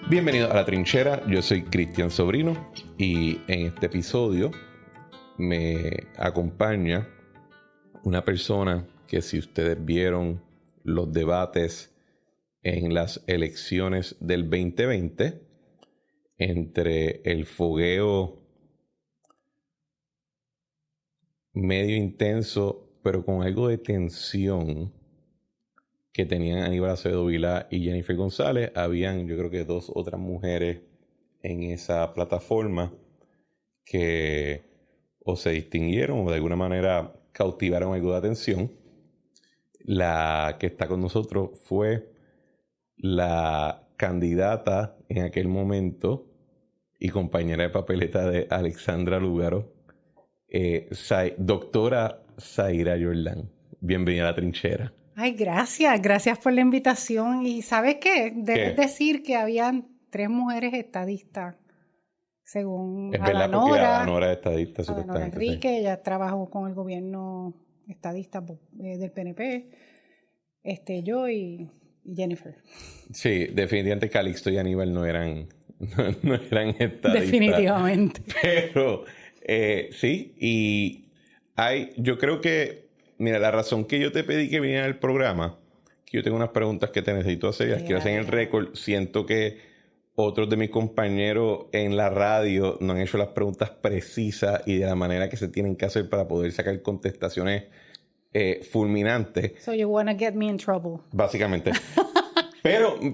Bienvenidos a La Trinchera, yo soy Cristian Sobrino y en este episodio me acompaña una persona que, si ustedes vieron los debates en las elecciones del 2020, entre el fogueo medio intenso pero con algo de tensión que tenían Aníbal Acevedo Vilá y Jennifer González, habían, yo creo que 2 otras mujeres en esa plataforma que o se distinguieron o de alguna manera cautivaron algo de atención. La que está con nosotros fue la candidata en aquel momento y compañera de papeleta de Alexandra Lúgaro, doctora Zaira Jordan. Bienvenida a La Trinchera. Ay, gracias por la invitación. ¿Y sabes qué? Debes decir que habían 3 mujeres estadistas, según es verdad, porque Adanora es estadista, Adanora Enrique, sí. Ella trabajó con el gobierno estadista del PNP, yo y Jennifer. Sí, definitivamente Calixto y Aníbal no eran estadistas. Definitivamente. Pero sí, y yo creo que, mira, la razón que yo te pedí que viniera al programa, que yo tengo unas preguntas que te necesito hacer, las quiero hacer en el récord. Siento que otros de mis compañeros en la radio no han hecho las preguntas precisas y de la manera que se tienen que hacer para poder sacar contestaciones fulminantes. So you wanna get me in trouble. Básicamente.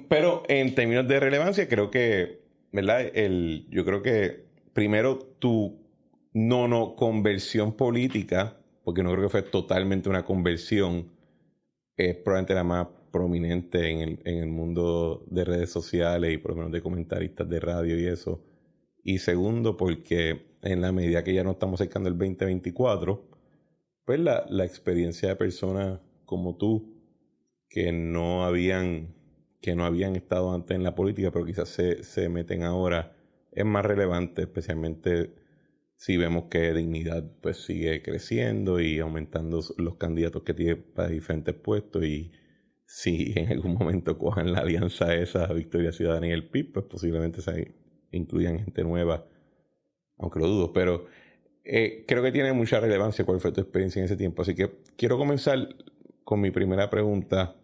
pero en términos de relevancia, creo que, ¿verdad? Yo creo que primero tu conversión política, porque no creo que fue totalmente una conversión, es probablemente la más prominente en el mundo de redes sociales y por lo menos de comentaristas de radio y eso. Y segundo, porque en la medida que ya nos estamos acercando al 2024, pues la experiencia de personas como tú que no habían estado antes en la política, pero quizás se meten ahora, es más relevante, especialmente si vemos que Dignidad pues sigue creciendo y aumentando los candidatos que tiene para diferentes puestos, y si en algún momento cojan la alianza esa, Victoria Ciudadana y el PIB, pues posiblemente se incluyan gente nueva, aunque lo dudo, pero creo que tiene mucha relevancia cuál fue tu experiencia en ese tiempo. Así que quiero comenzar con mi primera pregunta,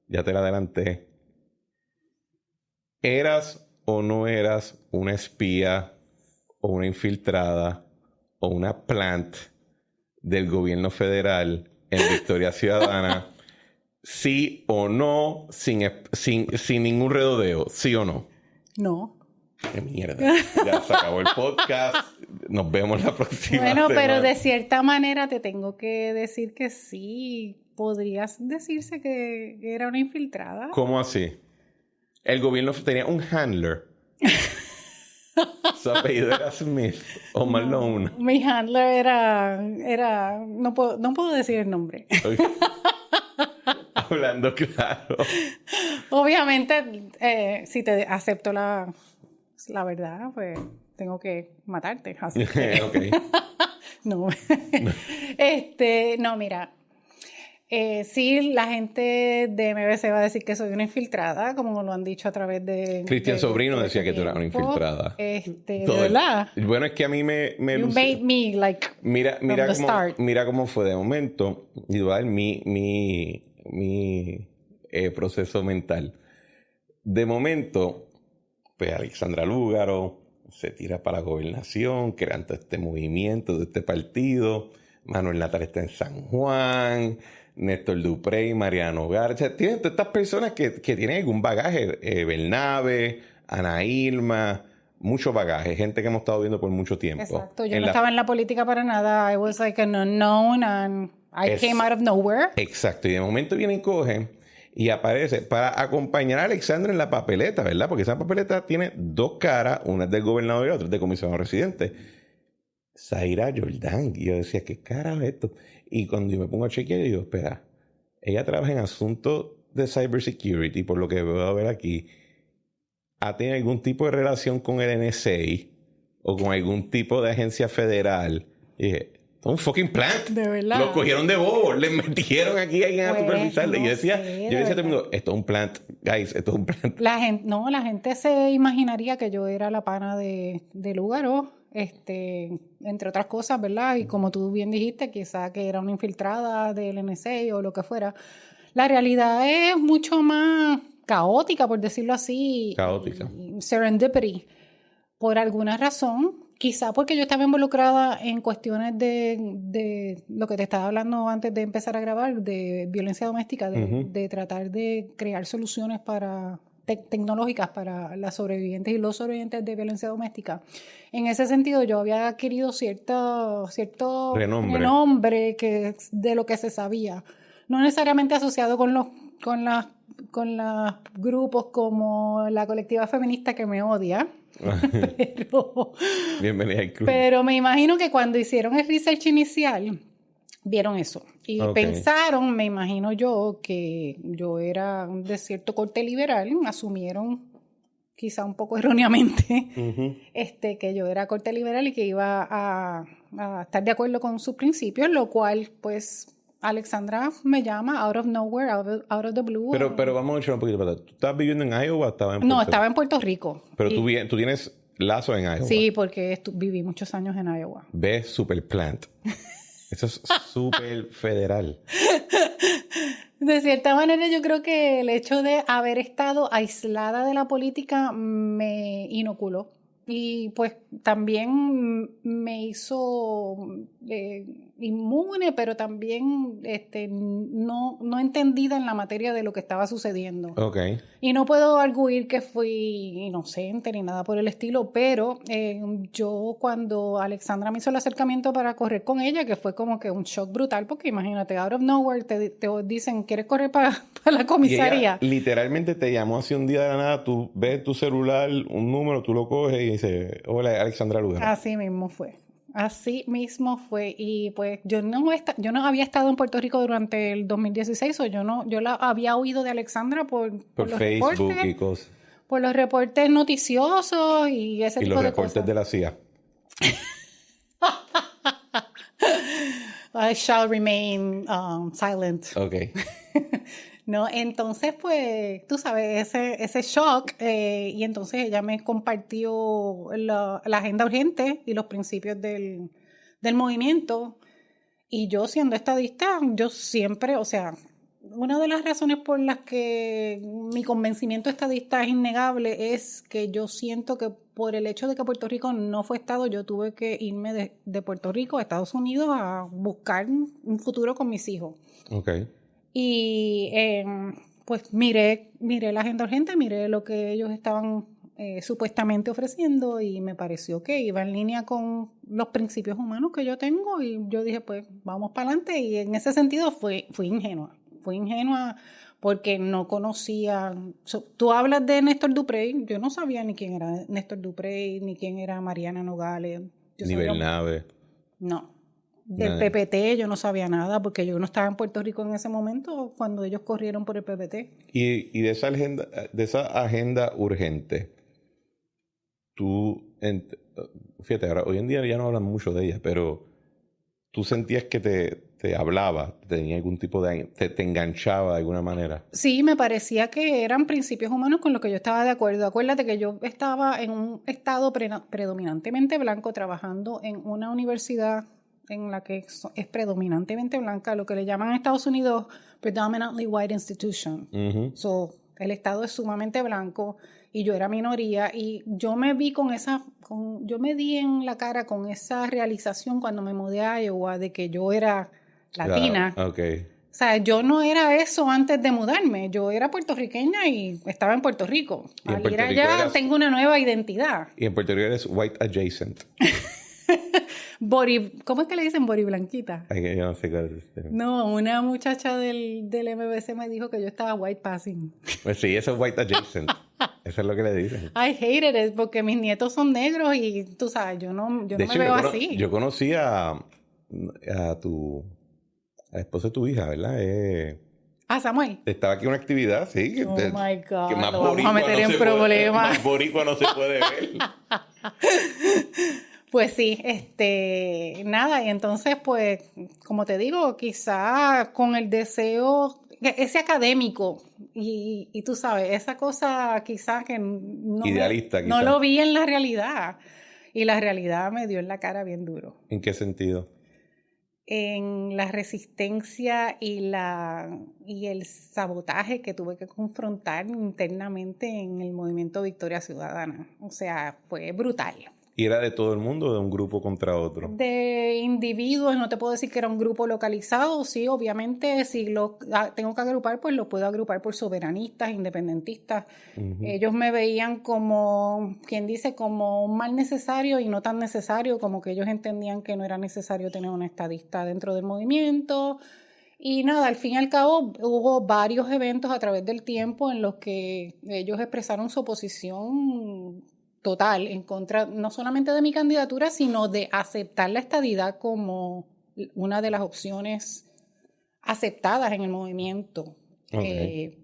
ya te la adelanté. ¿Eras o no eras una espía o una infiltrada o una plant del gobierno federal en Victoria Ciudadana? ¿Sí o no? Sin ningún redondeo. ¿Sí o no? No. ¡Qué mierda! Ya se acabó el podcast. Nos vemos la próxima semana. Pero de cierta manera te tengo que decir que sí. Podrías decirse que era una infiltrada. ¿Cómo así? El gobierno tenía un handler. Su apellido era Smith o Malone. No, mi handler era no puedo decir el nombre. Okay. Hablando claro. Obviamente, si te acepto la verdad, pues tengo que matarte. Así que... Okay. No. No, mira. Sí, la gente de MBC va a decir que soy una infiltrada, como lo han dicho a través de... Cristian Sobrino decía que tú eras una infiltrada. De verdad. Bueno, es que a mí me You made me, like, mira cómo fue de momento. Igual mi proceso mental. De momento, pues Alexandra Lúgaro se tira para la gobernación, creando este movimiento de este partido. Manuel Natal está en San Juan, Néstor Duprey, Mariano Garza. Tienen todas estas personas que tienen algún bagaje. Bernabe, Ana Irma, mucho bagaje. Gente que hemos estado viendo por mucho tiempo. Exacto. Yo no estaba en la política para nada. I was like an unknown and I came out of nowhere. Exacto. Y de momento viene y coge y aparece para acompañar a Alexandra en la papeleta, ¿verdad? Porque esa papeleta tiene 2 caras. Una es del gobernador y la otra es del comisionado residente. Zaira Jordan. Y yo decía, ¿qué carajo es esto? Y cuando yo me pongo a chequear, digo, espera, ella trabaja en asuntos de cybersecurity, por lo que veo a ver aquí. ¿Ha tenido algún tipo de relación con el NSA o con algún tipo de agencia federal? Y dije, esto es un fucking plant. De verdad. Lo cogieron de bobo, le metieron aquí a alguien a supervisarle. No Y yo decía, sé, yo decía a todo el mundo, esto es un plant, guys, esto es un plant. La gente se imaginaría que yo era la pana de Lugaro, entre otras cosas, ¿verdad? Y como tú bien dijiste, quizá que era una infiltrada del NSA o lo que fuera. La realidad es mucho más caótica, por decirlo así. Caótica. Serendipity. Por alguna razón, quizá porque yo estaba involucrada en cuestiones de lo que te estaba hablando antes de empezar a grabar, de violencia doméstica, de tratar de crear soluciones tecnológicas para las sobrevivientes y los sobrevivientes de violencia doméstica. En ese sentido, yo había adquirido cierto renombre de lo que se sabía. No necesariamente asociado con los grupos como la colectiva feminista que me odia. Bienvenida al club. Pero me imagino que cuando hicieron el research inicial, vieron eso. Y pensaron, me imagino yo, que yo era de cierto corte liberal. Asumieron, quizá un poco erróneamente, que yo era corte liberal y que iba a estar de acuerdo con sus principios, lo cual, pues, Alexandra me llama out of nowhere, out of the blue. Pero vamos a echar un poquito para atrás. ¿Tú estabas viviendo en Iowa o estabas en Puerto Rico? No, estaba en Puerto Rico. Pero tú tienes lazo en Iowa. Sí, porque viví muchos años en Iowa. Ve super plant. Eso es súper federal. De cierta manera, yo creo que el hecho de haber estado aislada de la política me inoculó. Y pues también me hizo inmune, pero también no entendida en la materia de lo que estaba sucediendo. Okay. Y no puedo arguir que fui inocente ni nada por el estilo, pero yo cuando Alexandra me hizo el acercamiento para correr con ella, que fue como que un shock brutal, porque imagínate, out of nowhere te dicen, ¿quieres correr para la comisaría? Y ella literalmente te llamó así un día de la nada, tú ves tu celular, un número, tú lo coges y dices, hola, Alexandra Lugaro. Así mismo fue. Así mismo fue. Y pues yo no había estado en Puerto Rico durante el 2016, yo la había oído de Alexandra por los Facebook reportes, y cosas. Por los reportes noticiosos y ese tipo de cosas. Y los reportes de la CIA. I shall remain silent. Okay. No, entonces pues, tú sabes, ese shock, y entonces ella me compartió la agenda urgente y los principios del movimiento, y yo siendo estadista, yo siempre, o sea, una de las razones por las que mi convencimiento estadista es innegable es que yo siento que por el hecho de que Puerto Rico no fue estado, yo tuve que irme de Puerto Rico a Estados Unidos a buscar un futuro con mis hijos. Okay. Y pues miré la agenda urgente, miré lo que ellos estaban supuestamente ofreciendo y me pareció que iba en línea con los principios humanos que yo tengo, y yo dije, pues vamos para adelante. Y en ese sentido fui ingenua porque no conocía. Tú hablas de Néstor Duprey, yo no sabía ni quién era Néstor Duprey, ni quién era Mariana Nogales. Ni Bernabe. No. Del PPT yo no sabía nada porque yo no estaba en Puerto Rico en ese momento cuando ellos corrieron por el PPT. Y de esa agenda urgente, fíjate, ahora hoy en día ya no hablan mucho de ella, pero tú sentías que te hablaba, tenía algún tipo te enganchaba de alguna manera. Sí, me parecía que eran principios humanos con los que yo estaba de acuerdo. Acuérdate que yo estaba en un estado predominantemente blanco, trabajando en una universidad en la que es predominantemente blanca, lo que le llaman en Estados Unidos predominantly white institution. So, el estado es sumamente blanco y yo era minoría, y yo me vi yo me di en la cara con esa realización cuando me mudé a Iowa de que yo era latina. Okay. O sea, yo no era eso antes de mudarme, yo era puertorriqueña y estaba en Puerto Rico. Al ir allá tengo una nueva identidad. Y en Puerto Rico eres white adjacent. ¿Cómo es que le dicen bori blanquita? Ay, yo no sé cuál es este. No, una muchacha del MBC me dijo que yo estaba white passing. Pues sí, eso es white adjacent. Eso es lo que le dicen. I hated it porque mis nietos son negros y tú sabes, yo no De me hecho, veo así. yo conocí a la esposa de tu hija, ¿verdad? Samuel. Estaba aquí en una actividad, sí. Que, Oh my God, que más lo vamos a boricua meter en se puede- problemas. más boricua no se puede ver. Pues sí, nada, y entonces, pues, como te digo, quizá con el deseo, ese académico, y tú sabes, esa cosa quizá que Idealista, no quizá. lo vi en la realidad, y la realidad me dio en la cara bien duro. ¿En qué sentido? En la resistencia y el sabotaje que tuve que confrontar internamente en el movimiento Victoria Ciudadana. O sea, fue brutal. ¿Y era de todo el mundo o de un grupo contra otro? De individuos, no te puedo decir que era un grupo localizado, sí, obviamente si lo tengo que agrupar, pues lo puedo agrupar por soberanistas, independentistas. Ellos me veían como, quien dice, como un mal necesario y no tan necesario, como que ellos entendían que no era necesario tener un estadista dentro del movimiento. Y nada, al fin y al cabo hubo varios eventos a través del tiempo en los que ellos expresaron su oposición total en contra no solamente de mi candidatura, sino de aceptar la estadidad como una de las opciones aceptadas en el movimiento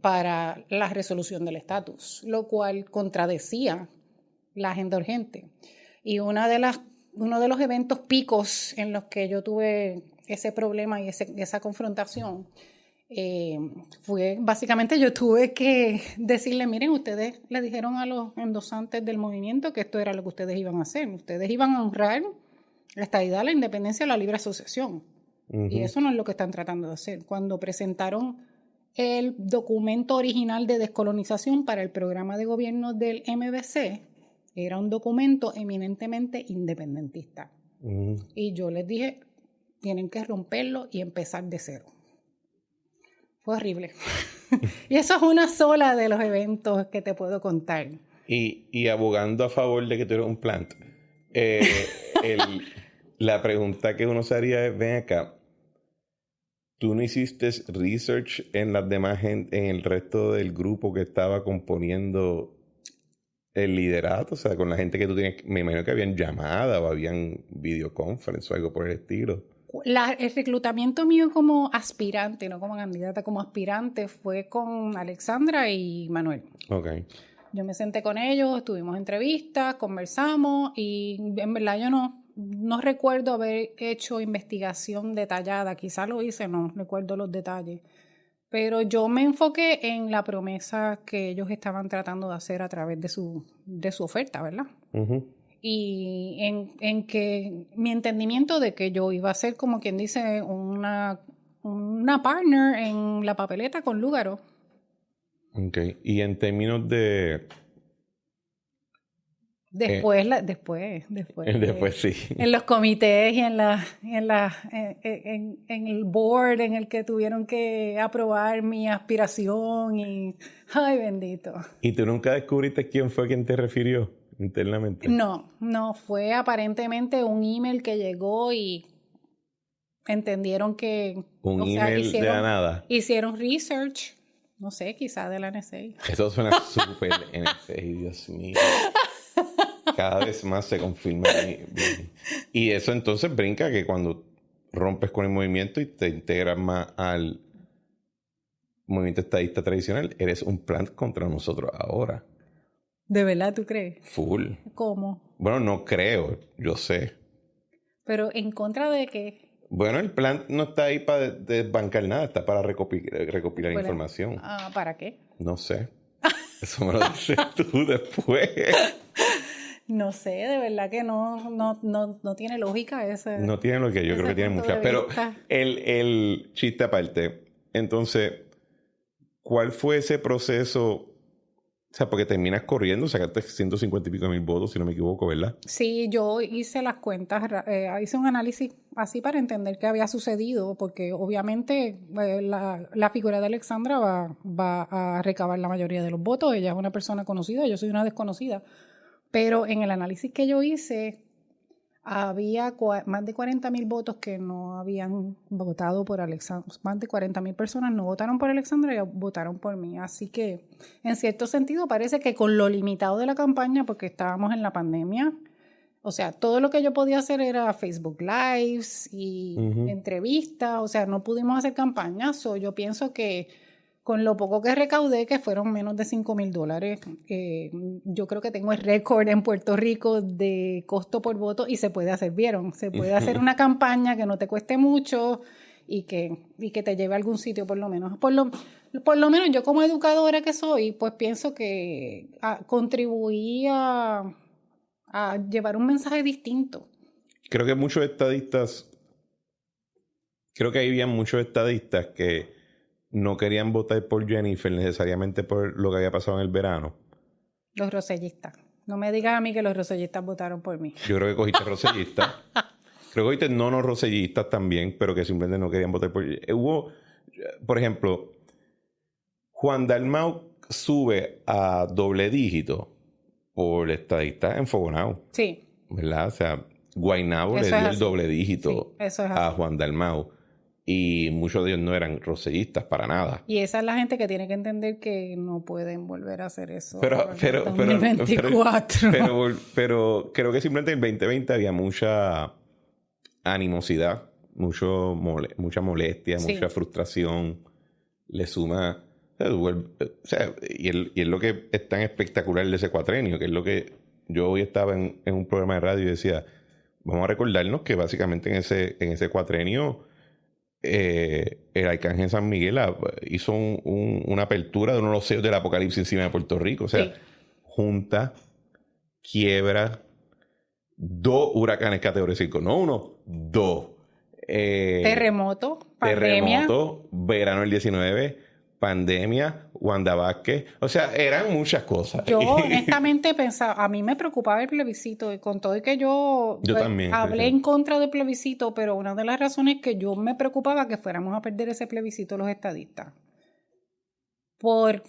para la resolución del estatus, lo cual contradecía la agenda urgente. Y uno de los eventos picos en los que yo tuve ese problema y esa confrontación fue básicamente yo tuve que decirle, miren, ustedes le dijeron a los endosantes del movimiento que esto era lo que ustedes iban a hacer. Ustedes iban a honrar la estadidad, la independencia, la libre asociación. Y eso no es lo que están tratando de hacer. Cuando presentaron el documento original de descolonización para el programa de gobierno del MBC, era un documento eminentemente independentista. Y yo les dije, tienen que romperlo y empezar de cero. Fue horrible. Y eso es una sola de los eventos que te puedo contar. Y abogando a favor de que tú eres un plant, la pregunta que uno se haría es, ven acá, ¿tú no hiciste research en las demás gente, en el resto del grupo que estaba componiendo el liderato? O sea, con la gente que tú tienes, me imagino que habían llamada o habían videoconference o algo por el estilo. El reclutamiento mío como aspirante, no como candidata, como aspirante, fue con Alexandra y Manuel. Okay. Yo me senté con ellos, tuvimos entrevistas, conversamos y en verdad yo no recuerdo haber hecho investigación detallada. Quizá lo hice, no recuerdo los detalles. Pero yo me enfoqué en la promesa que ellos estaban tratando de hacer a través de su oferta, ¿verdad? Y en que mi entendimiento de que yo iba a ser, como quien dice, una partner en la papeleta con Lúgaro. Ok. Y en términos de... Después sí. En los comités y en el board en el que tuvieron que aprobar mi aspiración y... ¡Ay, bendito! ¿Y tú nunca descubriste quién fue quien te refirió internamente? No, fue aparentemente un email que llegó y entendieron que... Un email de la nada. Hicieron research, no sé, quizás de la NSA. Eso suena súper NSA, Dios mío. Cada vez más se confirma. Y eso entonces brinca que cuando rompes con el movimiento y te integras más al movimiento estadista tradicional, eres un plan contra nosotros ahora. ¿De verdad tú crees? Full. ¿Cómo? Bueno, no creo, yo sé. ¿Pero en contra de qué? Bueno, el plan no está ahí para desbancar nada, está para recopilar información. ¿Para qué? No sé. Eso me lo dices tú después. No sé, de verdad que no tiene lógica ese. No tiene lógica, yo creo que tiene mucha. Pero el chiste aparte, entonces, ¿cuál fue ese proceso? O sea, porque terminas corriendo, sacaste 150 y pico mil votos, si no me equivoco, ¿verdad? Sí, yo hice las cuentas, hice un análisis así para entender qué había sucedido, porque obviamente la figura de Alexandra va a recabar la mayoría de los votos. Ella es una persona conocida, yo soy una desconocida. Pero en el análisis que yo hice, había más de 40,000 votos que no habían votado por Alexandra. Más de 40,000 personas no votaron por Alexandra y votaron por mí. Así que, en cierto sentido, parece que con lo limitado de la campaña, porque estábamos en la pandemia, o sea, todo lo que yo podía hacer era Facebook Lives y entrevistas, o sea, no pudimos hacer campañas. Yo pienso que con lo poco que recaudé, que fueron menos de $5,000, yo creo que tengo el récord en Puerto Rico de costo por voto y se puede hacer, ¿vieron? Se puede hacer una campaña que no te cueste mucho y que te lleve a algún sitio por lo menos. Por lo menos yo como educadora que soy, pues pienso que contribuí a llevar un mensaje distinto. Creo que había muchos estadistas que no querían votar por Jennifer necesariamente por lo que había pasado en el verano. Los rosellistas. No me digas a mí que los rosellistas votaron por mí. Yo creo que cogiste rosellistas. Creo que cogiste no rosellistas también, pero que simplemente no querían votar por... Hubo, por ejemplo, Juan Dalmau sube a doble dígito por estadistas enfogonados. Sí. ¿Verdad? O sea, Guaynabo le dio el doble dígito a Juan Dalmau. Y muchos de ellos no eran rosellistas para nada. Y esa es la gente que tiene que entender que no pueden volver a hacer eso. Pero 2024. Pero creo que simplemente en el 2020 había mucha animosidad, mucha molestia, mucha frustración. Le suma... O sea, y es lo que es tan espectacular de ese cuatrenio, que es lo que yo hoy estaba en un programa de radio y decía, vamos a recordarnos que básicamente en ese cuatrenio el Arcángel San Miguel hizo una apertura de uno de los sellos del apocalipsis encima de Puerto Rico. O sea, junta, quiebra, 2 huracanes categoría 5, no 1, 2. Terremoto, pandemia. Terremoto, verano del 19, pandemia, Wanda Vázquez. O sea, eran muchas cosas. Yo honestamente pensaba, a mí me preocupaba el plebiscito, y con todo y que yo también hablé en contra del plebiscito, pero una de las razones que yo me preocupaba que fuéramos a perder ese plebiscito los estadistas. Por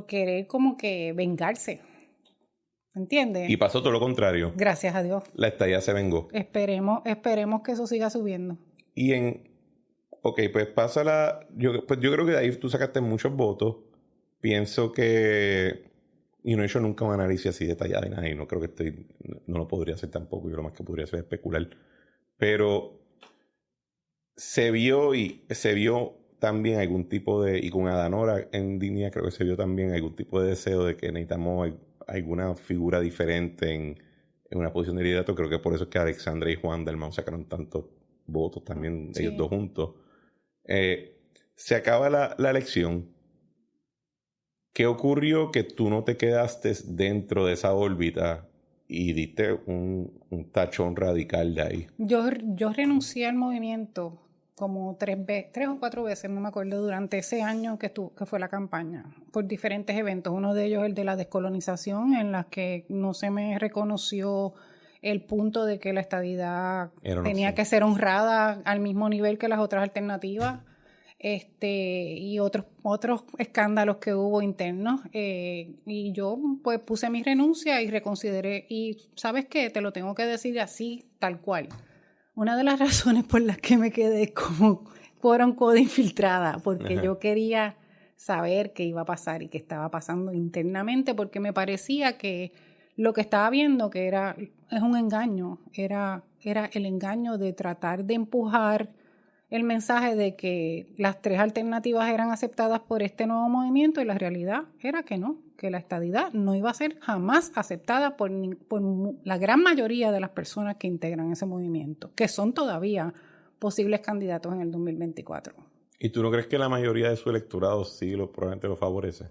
querer como que vengarse. ¿Entiendes? Y pasó todo lo contrario. Gracias a Dios. La estadía se vengó. Esperemos que eso siga subiendo. Y pues pasa yo creo que de ahí tú sacaste muchos votos. Pienso que... Y no he hecho nunca un análisis así detallado y nada. Y no creo que no lo podría hacer tampoco. Yo lo más que podría hacer es especular. Pero se vio también algún tipo de... Y con Adanora en línea creo que se vio también algún tipo de deseo de que necesitamos alguna figura diferente en una posición de liderato. Creo que por eso es que Alexandra y Juan Dalmau sacaron tantos votos también, ellos dos juntos. Se acaba la elección. ¿Qué ocurrió que tú no te quedaste dentro de esa órbita y diste un tachón radical de ahí? Yo renuncié al movimiento como 3 o 4 veces, no me acuerdo, durante ese año que fue la campaña, por diferentes eventos. Uno de ellos el de la descolonización, en la que no se me reconoció el punto de que la estadidad tenía que ser honrada al mismo nivel que las otras alternativas, y otros escándalos que hubo internos, y yo pues puse mi renuncia y reconsideré, y ¿sabes qué? Te lo tengo que decir así, tal cual. Una de las razones por las que me quedé como quote-unquote infiltrada, porque yo quería saber qué iba a pasar y qué estaba pasando internamente, porque me parecía que lo que estaba viendo es un engaño, era el engaño de tratar de empujar el mensaje de que las 3 alternativas eran aceptadas por este nuevo movimiento, y la realidad era que no, que la estadidad no iba a ser jamás aceptada por la gran mayoría de las personas que integran ese movimiento, que son todavía posibles candidatos en el 2024. ¿Y tú no crees que la mayoría de su electorado sí probablemente lo favorece?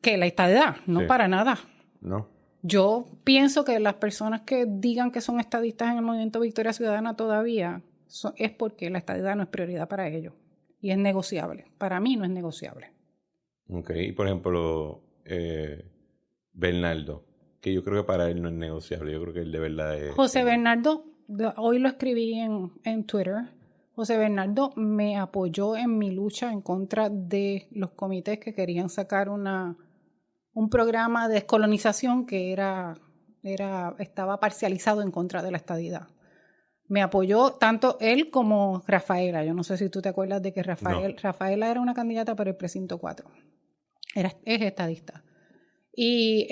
Que la estadidad, no, sí. Para nada. No. Yo pienso que las personas que digan que son estadistas en el movimiento Victoria Ciudadana todavía es porque la estadidad no es prioridad para ellos y es negociable. Para mí no es negociable. Ok, y por ejemplo, Bernardo, que yo creo que para él no es negociable. Yo creo que él de verdad es... José Bernardo, hoy lo escribí en Twitter. José Bernardo me apoyó en mi lucha en contra de los comités que querían sacar un programa de descolonización que era estaba parcializado en contra de la estadidad. Me apoyó tanto él como Rafaela. Yo no sé si tú te acuerdas de que Rafaela era una candidata para el precinto 4. Es estadista. Y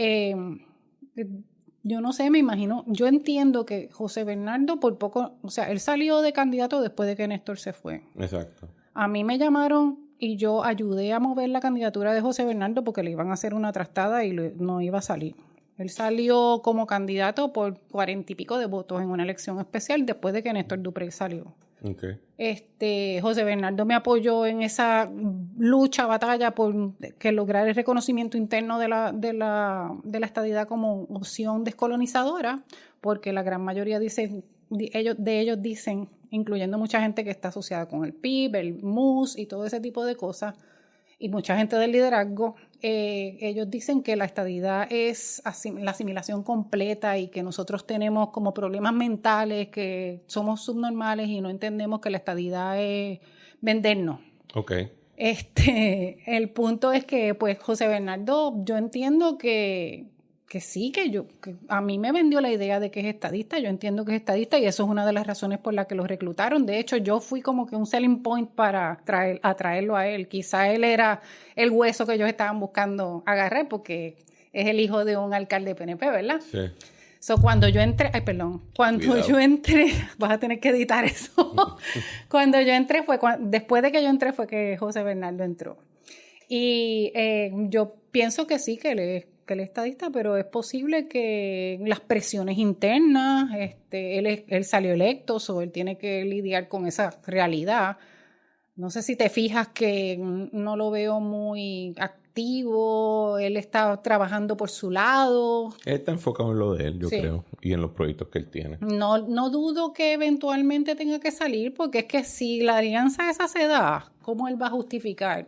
yo no sé, me imagino, yo entiendo que José Bernardo por poco, o sea, él salió de candidato después de que Néstor se fue. Exacto. A mí me llamaron y yo ayudé a mover la candidatura de José Bernardo porque le iban a hacer una trastada y no iba a salir. Él salió como candidato por 40 y pico de votos en una elección especial después de que Néstor Duprey salió. Okay. José Bernardo me apoyó en esa batalla por que lograr el reconocimiento interno de la estadidad como opción descolonizadora, porque la gran mayoría de ellos dicen, incluyendo mucha gente que está asociada con el PIB, el MUS y todo ese tipo de cosas, y mucha gente del liderazgo, ellos dicen que la estadidad es la asimilación completa y que nosotros tenemos como problemas mentales, que somos subnormales y no entendemos que la estadidad es vendernos. Okay. El punto es que, pues, José Bernardo, yo entiendo que sí, que a mí me vendió la idea de que es estadista, yo entiendo que es estadista y eso es una de las razones por las que lo reclutaron. De hecho, yo fui como que un selling point para atraerlo a él. Quizá él era el hueso que ellos estaban buscando agarrar porque es el hijo de un alcalde PNP, ¿verdad? Sí. Cuando yo entré, vas a tener que editar eso. Cuando yo entré después de que yo entré fue que José Bernardo entró. Y yo pienso que sí, que él es estadista, pero es posible que las presiones internas, él salió electo, él tiene que lidiar con esa realidad. No sé si te fijas que no lo veo muy activo, él está trabajando por su lado. Él está enfocado en lo de él, yo creo, y en los proyectos que él tiene. No dudo que eventualmente tenga que salir, porque es que si la alianza esa se da, ¿cómo él va a justificar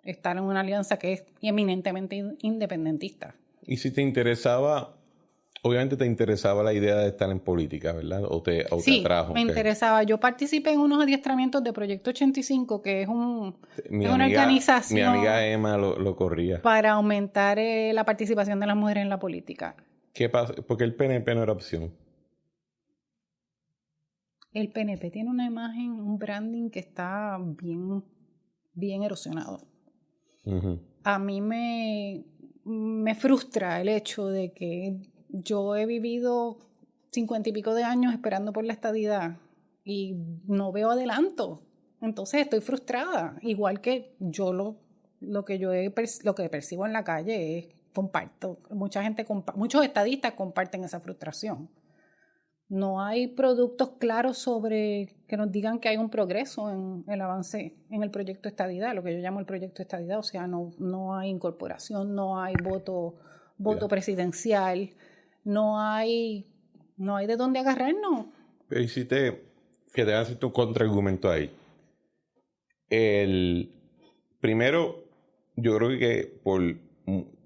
estar en una alianza que es eminentemente independentista? Y si te interesaba, obviamente te interesaba la idea de estar en política, ¿verdad? ¿O te atrajo? Me interesaba. Yo participé en unos adiestramientos de Proyecto 85, que es una organización. Mi amiga Emma lo corría. Para aumentar la participación de las mujeres en la política. ¿Qué pasa? Porque el PNP no era opción. El PNP tiene una imagen, un branding que está bien, bien erosionado. Uh-huh. A mí me frustra el hecho de que yo he vivido 50 y pico de años esperando por la estadidad y no veo adelanto. Entonces estoy frustrada. Igual que yo lo que percibo en la calle es comparto. Muchos estadistas comparten esa frustración. No hay productos claros que nos digan que hay un progreso en el avance en el proyecto estadidad, lo que yo llamo el proyecto estadidad. O sea, no hay incorporación, no hay voto presidencial, no hay de dónde agarrarnos. Pero y si que te voy a hacer tu contraargumento ahí. Primero, yo creo que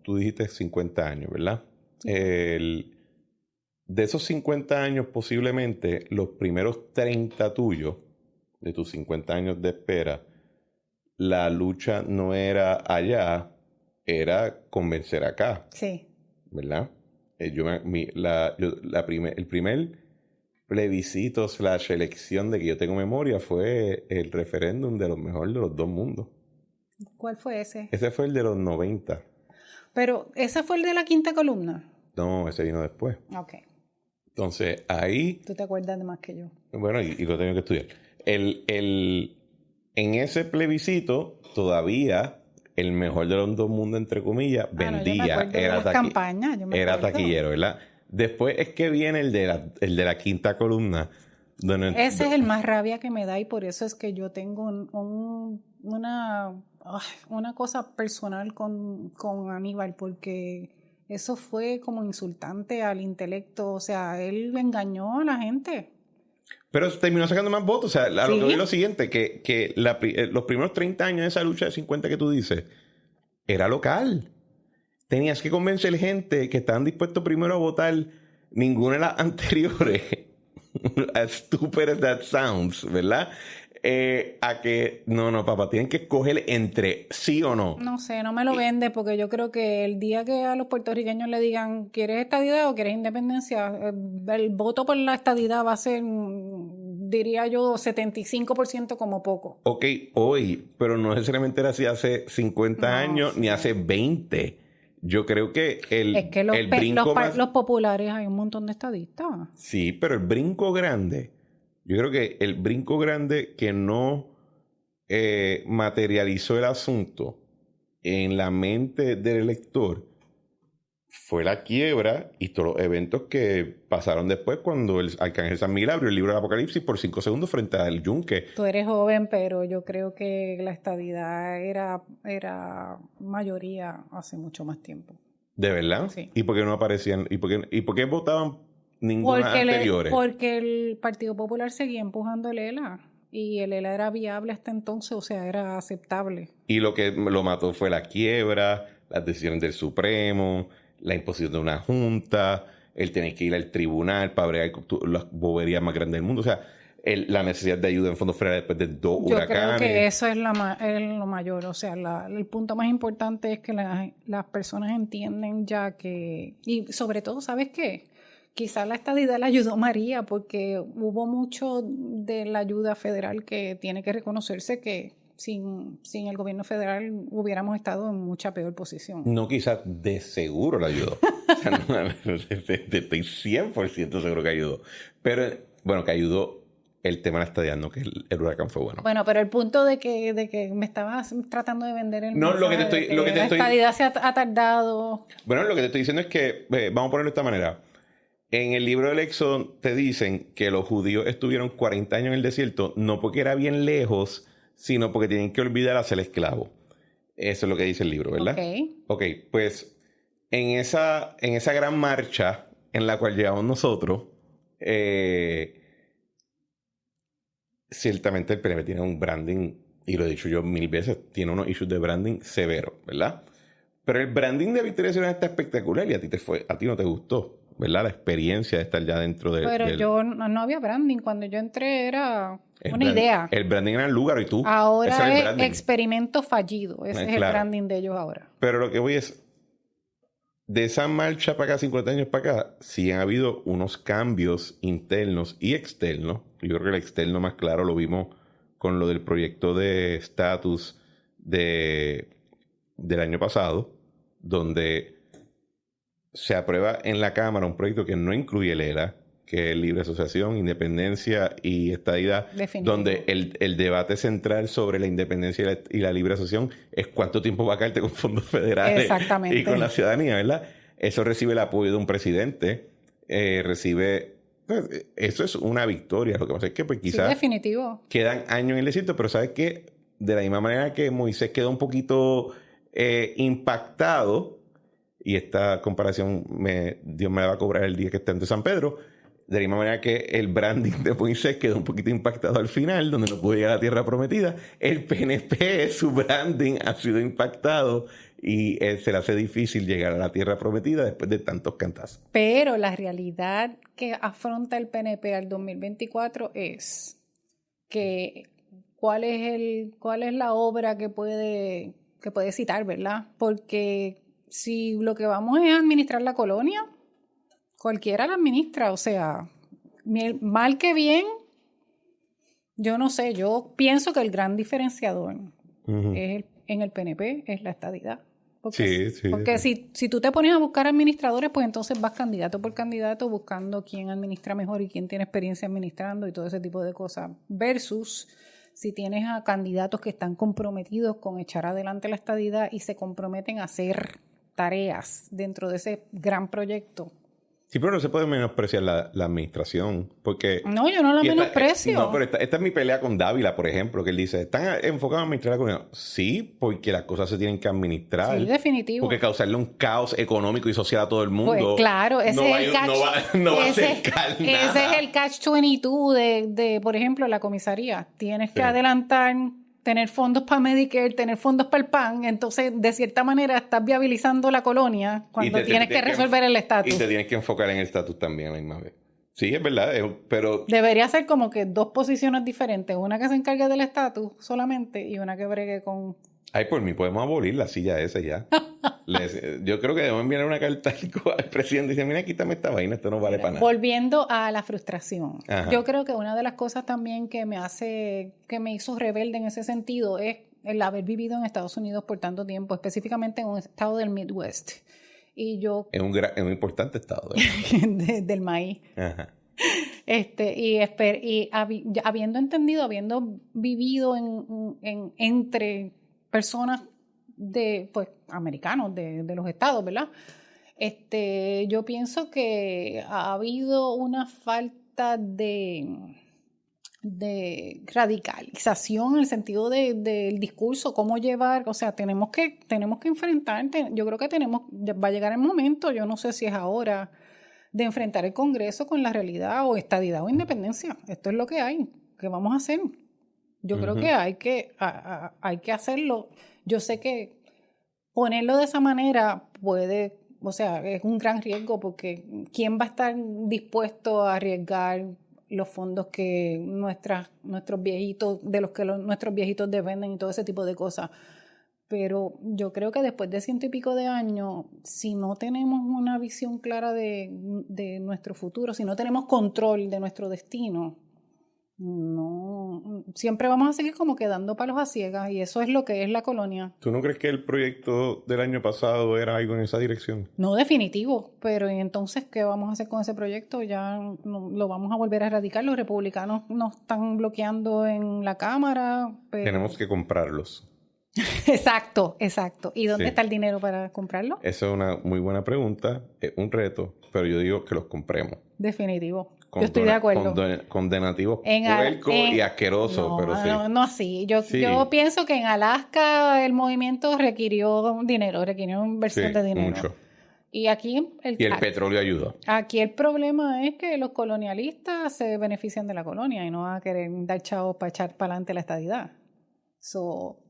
tú dijiste 50 años, ¿verdad? Sí. De esos 50 años, posiblemente, los primeros 30 tuyos, de tus 50 años de espera, la lucha no era allá, era convencer acá. Sí. ¿Verdad? El primer plebiscito / elección de que yo tengo memoria fue el referéndum de lo mejor de los dos mundos. ¿Cuál fue ese? Ese fue el de los 90. Pero, ¿ese fue el de la quinta columna? No, ese vino después. Ok. Entonces, ahí... Tú te acuerdas de más que yo. Bueno, y lo tengo que estudiar. En ese plebiscito, todavía el mejor de los dos mundos, entre comillas, vendía. Era taquillero, ¿verdad? Después es que viene el de la quinta columna. Ese es el más rabia que me da y por eso es que yo tengo una cosa personal con Aníbal, porque eso fue como insultante al intelecto. O sea, él engañó a la gente. Pero terminó sacando más votos. O sea, lo que voy es lo siguiente, que los primeros 30 años de esa lucha de 50 que tú dices, era local. Tenías que convencer gente que estaban dispuestos primero a votar ninguna de las anteriores. As stupid as that sounds, ¿verdad? a que, no, papá, tienen que escoger entre sí o no. No sé, no me lo vende porque yo creo que el día que a los puertorriqueños le digan ¿quieres estadidad o quieres independencia? El voto por la estadidad va a ser, diría yo, 75% como poco. Ok, hoy, pero no necesariamente era así hace 50 años sí. ni hace 20. Yo creo que Es que el brinco los populares hay un montón de estadistas. Sí, pero el brinco grande, yo creo que el brinco grande que no materializó el asunto en la mente del elector fue la quiebra y todos los eventos que pasaron después cuando el Arcángel San Miguel abrió el libro del Apocalipsis por 5 segundos frente al yunque. Tú eres joven, pero yo creo que la estadidad era mayoría hace mucho más tiempo. ¿De verdad? Sí. ¿Y por qué no aparecían? ¿Y por qué votaban ninguna anteriores? Porque el Partido Popular seguía empujando el ELA. Y el ELA era viable hasta entonces, o sea, era aceptable. Y lo que lo mató fue la quiebra, las decisiones del Supremo, la imposición de una junta, el tener que ir al tribunal para bregar las boberías más grandes del mundo. O sea, la necesidad de ayuda en fondos federales después de 2 huracanes. Yo creo que eso es lo mayor. O sea, el punto más importante es que las personas entienden ya que... Y sobre todo, ¿sabes qué? Quizás la estadidad le ayudó a María porque hubo mucho de la ayuda federal que tiene que reconocerse que sin el gobierno federal hubiéramos estado en mucha peor posición. No, quizás de seguro le ayudó. O sea, no, estoy 100% seguro que ayudó. Pero, bueno, que ayudó el tema de la estadidad, no que el huracán fue bueno. Bueno, pero el punto de que me estabas tratando de vender el no, lo que la estadidad se ha tardado. Bueno, lo que te estoy diciendo es que, vamos a ponerlo de esta manera. En el libro del Éxodo te dicen que los judíos estuvieron 40 años en el desierto, no porque era bien lejos, sino porque tienen que olvidar a ser esclavo. Eso es lo que dice el libro, ¿verdad? Ok, pues en esa gran marcha en la cual llegamos nosotros, ciertamente el PNP tiene un branding, y lo he dicho yo 1000 veces, tiene unos issues de branding severos, ¿verdad? Pero el branding de Victoria Ciudadana está espectacular y a ti no te gustó, ¿verdad? La experiencia de estar ya dentro de... Pero yo no había branding. Cuando yo entré era una idea. El branding era el lugar y tú. Ahora es experimento fallido. Ese es el branding de ellos ahora. Pero lo que voy es, de esa marcha para acá, 50 años para acá, sí han habido unos cambios internos y externos. Yo creo que el externo más claro lo vimos con lo del proyecto de estatus del año pasado, donde se aprueba en la Cámara un proyecto que no incluye el ELA, que es libre asociación, independencia y estadidad, donde el debate central sobre la independencia y la libre asociación es cuánto tiempo va a caerte con fondos federales y con la ciudadanía, ¿verdad? Eso recibe el apoyo de un presidente, pues, eso es una victoria. Lo que pasa es que pues quizás definitivo. Quedan años en el desierto, pero ¿sabes qué? De la misma manera que Moisés quedó un poquito impactado, y esta comparación Dios me la va a cobrar el día que esté ante San Pedro, de la misma manera que el branding de Moisés quedó un poquito impactado al final, donde no pudo llegar a la tierra prometida, el PNP, su branding ha sido impactado y se le hace difícil llegar a la tierra prometida después de tantos cantazos. Pero la realidad que afronta el PNP al 2024 es que cuál es la obra que puede citar, ¿verdad? Porque si lo que vamos es administrar la colonia, cualquiera la administra, o sea, mal que bien, yo no sé, yo pienso que el gran diferenciador en el PNP es la estadidad. Porque si tú te pones a buscar administradores, pues entonces vas candidato por candidato buscando quién administra mejor y quién tiene experiencia administrando y todo ese tipo de cosas, versus si tienes a candidatos que están comprometidos con echar adelante la estadidad y se comprometen a hacer tareas dentro de ese gran proyecto. Sí, pero no se puede menospreciar la administración, porque... No, yo no la menosprecio. No, pero esta es mi pelea con Dávila, por ejemplo, que él dice, ¿están enfocados en administrar la comunidad? Sí, porque las cosas se tienen que administrar. Sí, definitivo. Porque causarle un caos económico y social a todo el mundo... Pues claro, ese es el catch... No va a acercar nada. Ese es el catch-22 de, por ejemplo, la comisaría. Tienes que adelantar... tener fondos para Medicare, tener fondos para el PAN, entonces de cierta manera estás viabilizando la colonia cuando tienes que resolver el estatus. Y te tienes que enfocar en el estatus también a la misma vez. Sí, es verdad, pero... Debería ser como que dos posiciones diferentes, una que se encargue del estatus solamente y una que bregue con... Ay, por mí podemos abolir la silla esa ya. Yo creo que debemos enviar una carta al presidente y decir, mira, quítame esta vaina, esto no vale para nada. Volviendo a la frustración. Ajá. Yo creo que una de las cosas también que me hizo rebelde en ese sentido es el haber vivido en Estados Unidos por tanto tiempo, específicamente en un estado del Midwest. Y yo... Es un importante estado. del maíz. Ajá. Habiendo entendido, habiendo vivido entre personas de, pues, americanos de los estados, ¿verdad? Yo pienso que ha habido una falta de radicalización en el sentido del discurso, cómo llevar, o sea, tenemos que enfrentar, yo creo que va a llegar el momento, yo no sé si es ahora, de enfrentar el Congreso con la realidad o estadidad o independencia. Esto es lo que hay. ¿Qué vamos a hacer? Yo creo que hay que hacerlo. Yo sé que ponerlo de esa manera puede, o sea, es un gran riesgo porque ¿quién va a estar dispuesto a arriesgar los fondos que nuestros viejitos, de los que nuestros viejitos dependen y todo ese tipo de cosas? Pero yo creo que después de 100 y pico de años, si no tenemos una visión clara de nuestro futuro, si no tenemos control de nuestro destino, no, siempre vamos a seguir como quedando palos a ciegas, y eso es lo que es la colonia. ¿Tú no crees que el proyecto del año pasado era algo en esa dirección? No definitivo, pero entonces, ¿qué vamos a hacer con ese proyecto? Ya lo vamos a volver a erradicar. Los republicanos nos están bloqueando en la Cámara. Pero... Tenemos que comprarlos. Exacto. ¿Y dónde Sí. está el dinero para comprarlo? Esa es una muy buena pregunta, es un reto, pero yo digo que los compremos. Definitivo. Yo estoy de acuerdo. Con donativos puercos y asquerosos, no, pero sí. No así. Yo pienso que en Alaska el movimiento requirió dinero, requirió inversión de dinero. Mucho. Y aquí el petróleo ayudó. Aquí el problema es que los colonialistas se benefician de la colonia y no van a querer dar chavos para echar para adelante la estadidad.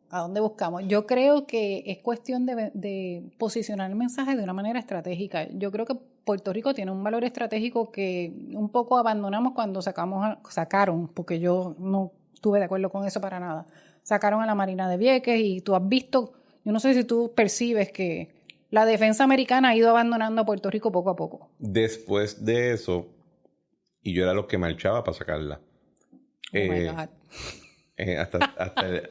¿A dónde buscamos? Yo creo que es cuestión de posicionar el mensaje de una manera estratégica. Yo creo que Puerto Rico tiene un valor estratégico que un poco abandonamos cuando sacaron, porque yo no estuve de acuerdo con eso para nada. Sacaron a la Marina de Vieques y tú has visto, yo no sé si tú percibes que la defensa americana ha ido abandonando a Puerto Rico poco a poco. Después de eso, y yo era los que marchaba para sacarla. Oh my God.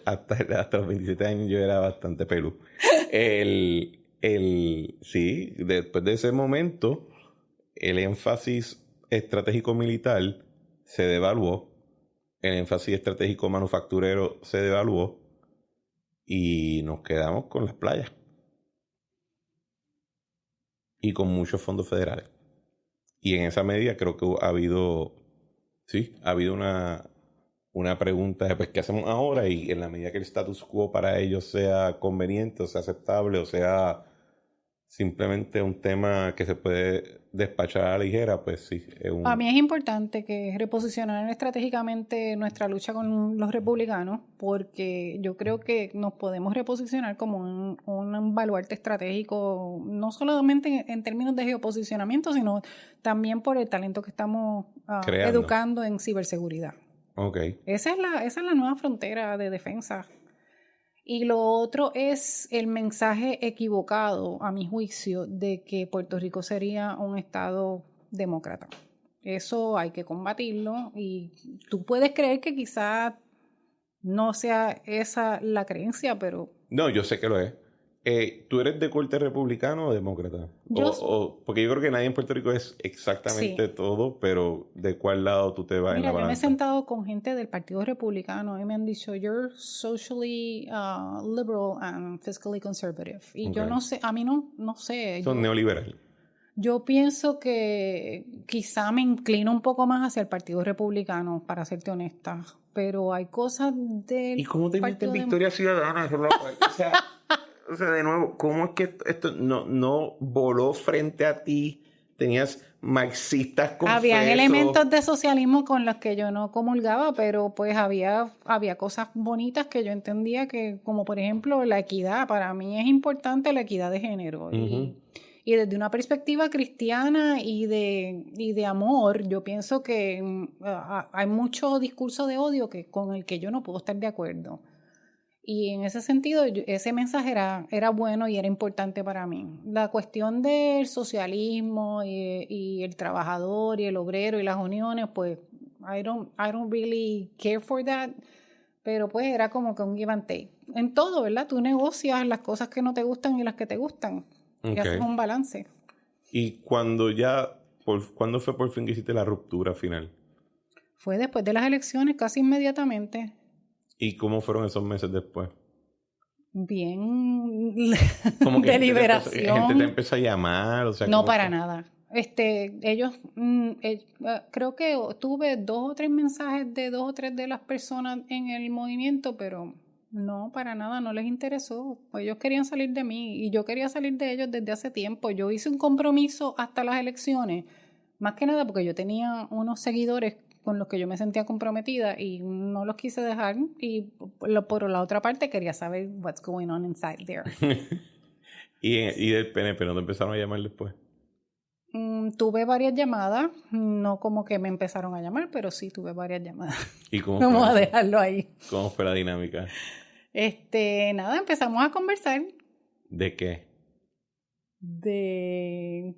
Hasta los 27 años yo era bastante pelú. Sí, después de ese momento, el énfasis estratégico militar se devaluó, el énfasis estratégico manufacturero se devaluó y nos quedamos con las playas y con muchos fondos federales. Y en esa medida creo que ha habido una pregunta de pues, ¿qué hacemos ahora? Y en la medida que el status quo para ellos sea conveniente, o sea aceptable, o sea simplemente un tema que se puede despachar a la ligera, pues sí. A mí es importante que reposicionar estratégicamente nuestra lucha con los republicanos, porque yo creo que nos podemos reposicionar como un baluarte estratégico, no solamente en términos de geoposicionamiento, sino también por el talento que estamos educando en ciberseguridad. Okay. Esa es la nueva frontera de defensa. Y lo otro es el mensaje equivocado, a mi juicio, de que Puerto Rico sería un estado demócrata. Eso hay que combatirlo, y tú puedes creer que quizá no sea esa la creencia, pero... No, yo sé que lo es. ¿Tú eres de corte republicano o demócrata? Porque yo creo que nadie en Puerto Rico es exactamente todo, pero ¿de cuál lado tú te vas en la balanza? Mira, yo me he sentado con gente del Partido Republicano y me han dicho, you're socially liberal and fiscally conservative. Y yo no sé, a mí no sé. Son neoliberales. Yo pienso que quizá me inclino un poco más hacia el Partido Republicano, para serte honesta. Pero hay cosas del... ¿Y cómo te viste en Victoria Ciudadana? O sea, de nuevo, ¿cómo es que esto no voló frente a ti? Tenías marxistas confesos. Habían elementos de socialismo con los que yo no comulgaba, pero pues había cosas bonitas que yo entendía que, como por ejemplo la equidad. Para mí es importante la equidad de género. Y desde una perspectiva cristiana y de amor, yo pienso que hay mucho discurso de odio con el que yo no puedo estar de acuerdo. Y en ese sentido, ese mensaje era bueno y era importante para mí. La cuestión del socialismo y el trabajador y el obrero y las uniones, pues, I don't really care for that. Pero pues era como que un give and take. En todo, ¿verdad? Tú negocias las cosas que no te gustan y las que te gustan. Y haces un balance. ¿Y cuándo fue por fin que hiciste la ruptura final? Fue después de las elecciones, casi inmediatamente. ¿Y cómo fueron esos meses después? Bien como que de liberación. Gente te empezó a llamar, o sea, no, para nada. Ellos, creo que tuve 2 o 3 mensajes de 2 o 3 de las personas en el movimiento, pero no, para nada, no les interesó. Ellos querían salir de mí y yo quería salir de ellos desde hace tiempo. Yo hice un compromiso hasta las elecciones, más que nada porque yo tenía unos seguidores con los que yo me sentía comprometida y no los quise dejar. Y por la otra parte quería saber what's going on inside there. ¿Y del PNP no te empezaron a llamar después? Tuve varias llamadas, no como que me empezaron a llamar, pero sí tuve varias llamadas. ¿Y cómo Vamos a dejarlo ahí. ¿Cómo fue la dinámica? Nada, empezamos a conversar. ¿De qué? De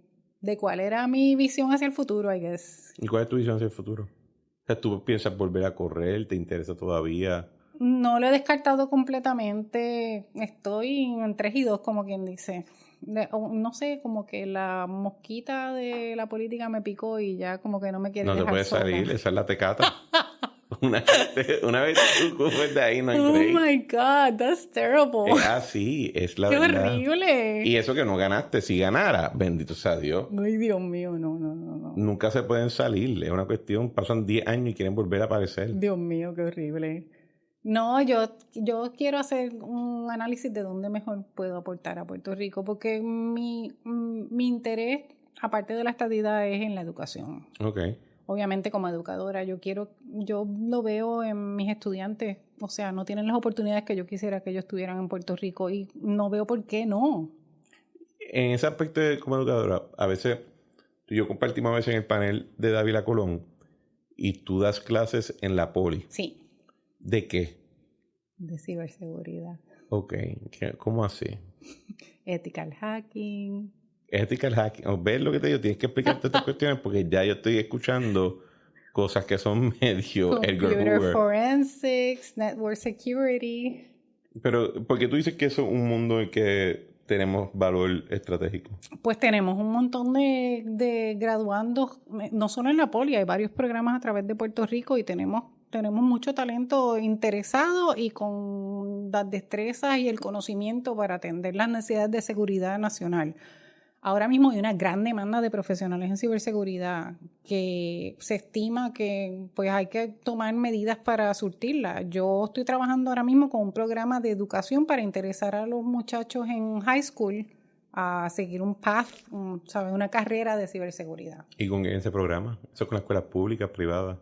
cuál era mi visión hacia el futuro, I guess. ¿Y cuál es tu visión hacia el futuro? O sea, ¿tú piensas volver a correr? ¿Te interesa todavía? No lo he descartado completamente. Estoy en 3 y 2, como quien dice. No sé, como que la mosquita de la política me picó y ya como que no me quiere dejar sola. No te puedes salir, esa es la tecata. una vez tú coges de ahí, no hay break. Oh my God, that's terrible. Sí, es la ¡Qué verdad. horrible! Y eso que no ganaste, si ganara, bendito sea Dios. Ay, Dios mío, no. Nunca se pueden salir, es una cuestión, pasan 10 años y quieren volver a aparecer. Dios mío, qué horrible. No, yo quiero hacer un análisis de dónde mejor puedo aportar a Puerto Rico, porque mi interés, aparte de la estadidad, es en la educación. Okay. Obviamente, como educadora, yo lo veo en mis estudiantes, o sea, no tienen las oportunidades que yo quisiera que ellos tuvieran en Puerto Rico y no veo por qué no. En ese aspecto como educadora, a veces, tú y yo compartimos a veces en el panel de Dávila Colón y tú das clases en la poli. Sí. ¿De qué? De ciberseguridad. Ok, ¿cómo así? Ethical hacking. Ethical hacking. ¿Ves lo que te digo? Tienes que explicarte estas cuestiones porque ya yo estoy escuchando cosas que son medio Edgar Computer Hoover. forensics, network security. Pero, ¿por qué tú dices que eso es un mundo en el que tenemos valor estratégico? Pues tenemos un montón de graduandos, no solo en la poli, hay varios programas a través de Puerto Rico y tenemos mucho talento interesado y con las destrezas y el conocimiento para atender las necesidades de seguridad nacional. Ahora mismo hay una gran demanda de profesionales en ciberseguridad que se estima que pues hay que tomar medidas para surtirla. Yo estoy trabajando ahora mismo con un programa de educación para interesar a los muchachos en high school a seguir un path, una carrera de ciberseguridad. ¿Y con ese programa? ¿Eso es con las escuelas públicas, privadas?